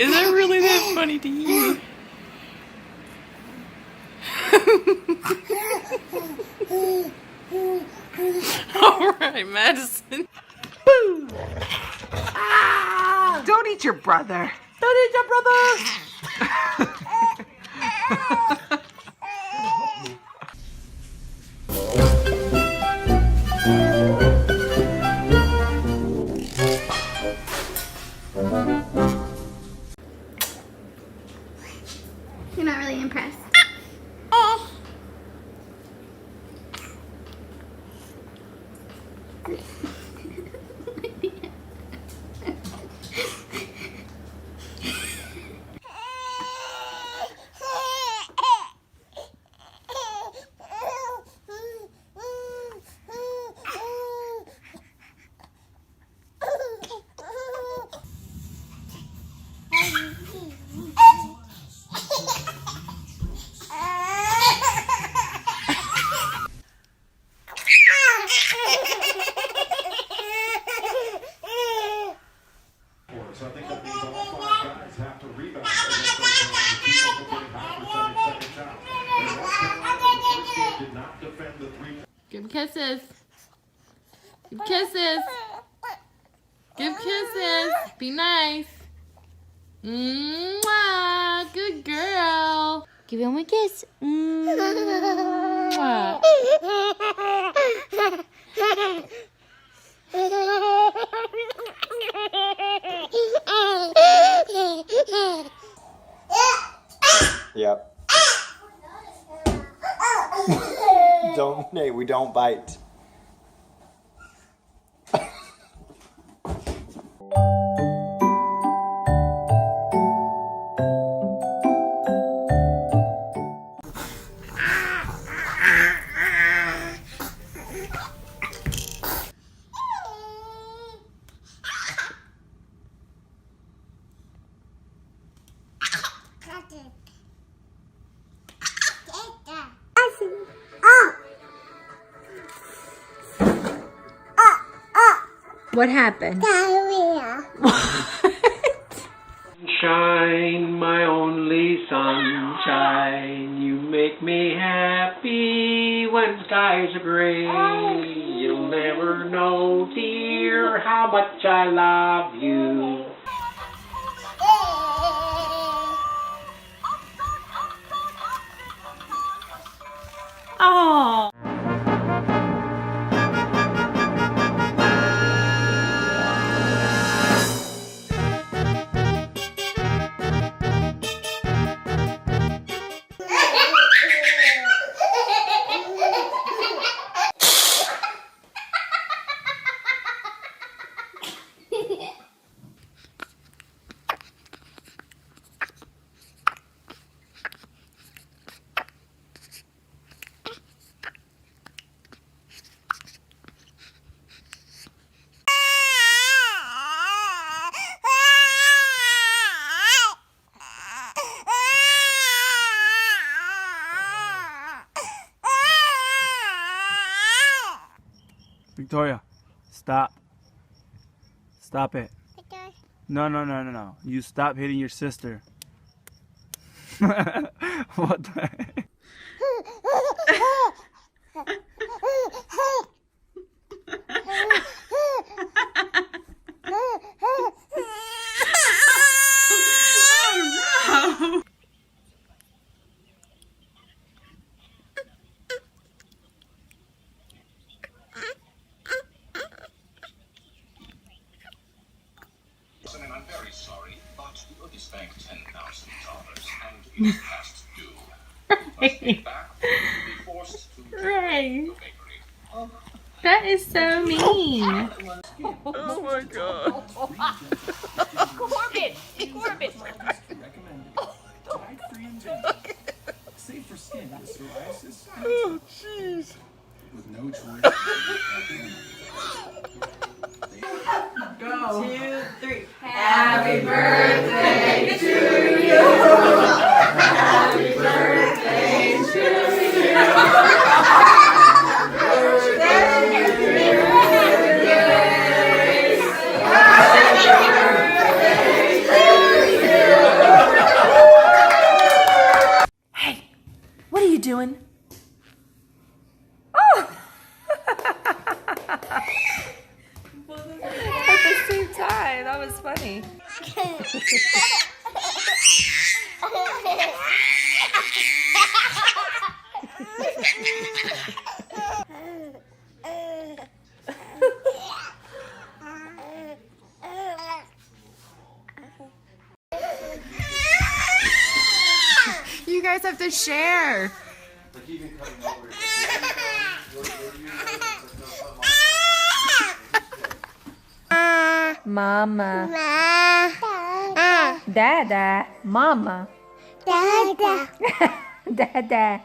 Is that really that funny to you? Alright, Madison. Ah, don't eat your brother. Don't eat your brother! You're not really impressed. Oh. So I think that means all 5 guys have to rebound. Did not defend the 3. Give kisses. Give kisses. Give kisses. Be nice. Mwah. Good girl. Give him a kiss. Mwah. Yep. Don't, Nate, we don't bite. What happened? Sunshine, my only sunshine, you make me happy when skies are gray. You'll never know, dear, how much I love you. Oh. Victoria, stop. Stop it. No. You stop hitting your sister. What the heck? And I'm very sorry, but you owe this bank $10,000 and it has to do. You must get back or you'll be forced to Right. the bakery. That is so mean. Oh my god. Corbin! Safe for skin with psoriasis. Oh jeez. With no choice. Go. 2, 3. Happy birthday to you. Happy birthday to you. Happy birthday to you. doing? Oh! At the same time, that was funny. You guys have to share. Mama. Dada. Mama. Dada. Dada.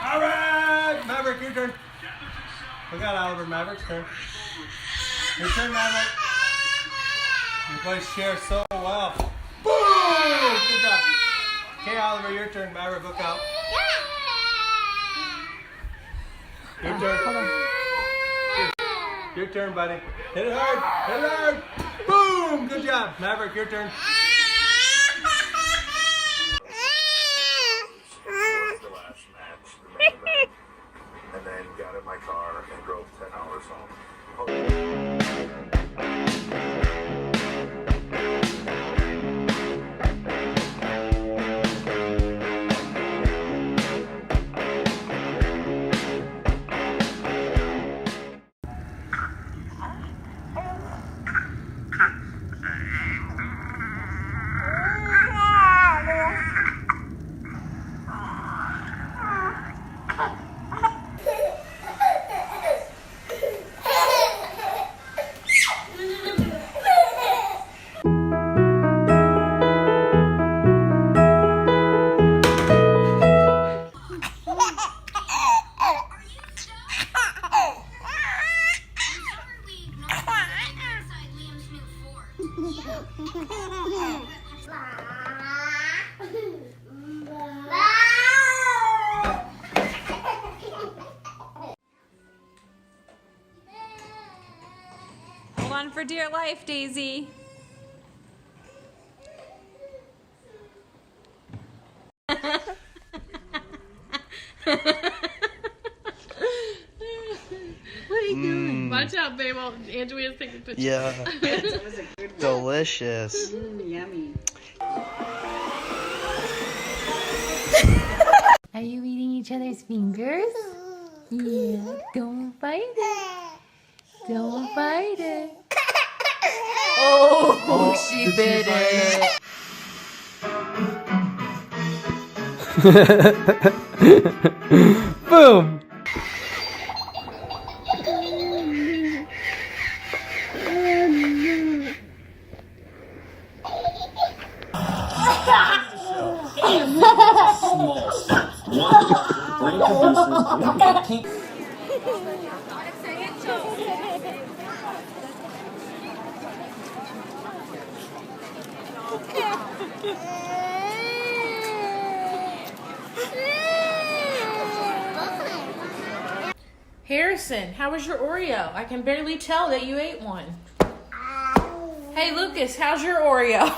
Alright! Maverick, your turn. We got Oliver. Maverick's turn. Your turn, Maverick. You boys share so well. Boom! Good job. Okay, Oliver, your turn. Maverick, look out. Your turn. Hold on. Your turn, buddy. Hit it hard. Hit it hard. Boom! Good job. Maverick, your turn. And then got in my car and drove 10 hours home. Hold on for dear life, Daisy. What are you doing? Watch out, babe. Andrea's taking pictures. Yeah. Delicious. Yummy. Are you eating each other's fingers? Yeah. Don't bite it. Don't bite it. Oh, she bit it. Boom! Harrison, how was your Oreo? I can barely tell that you ate one. Hey, Lucas, how's your Oreo?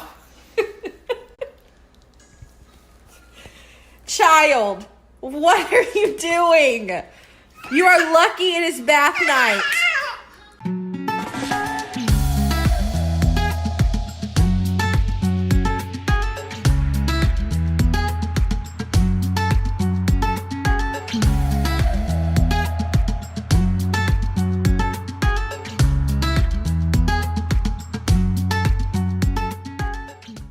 Child, what are you doing? You are lucky it is bath night.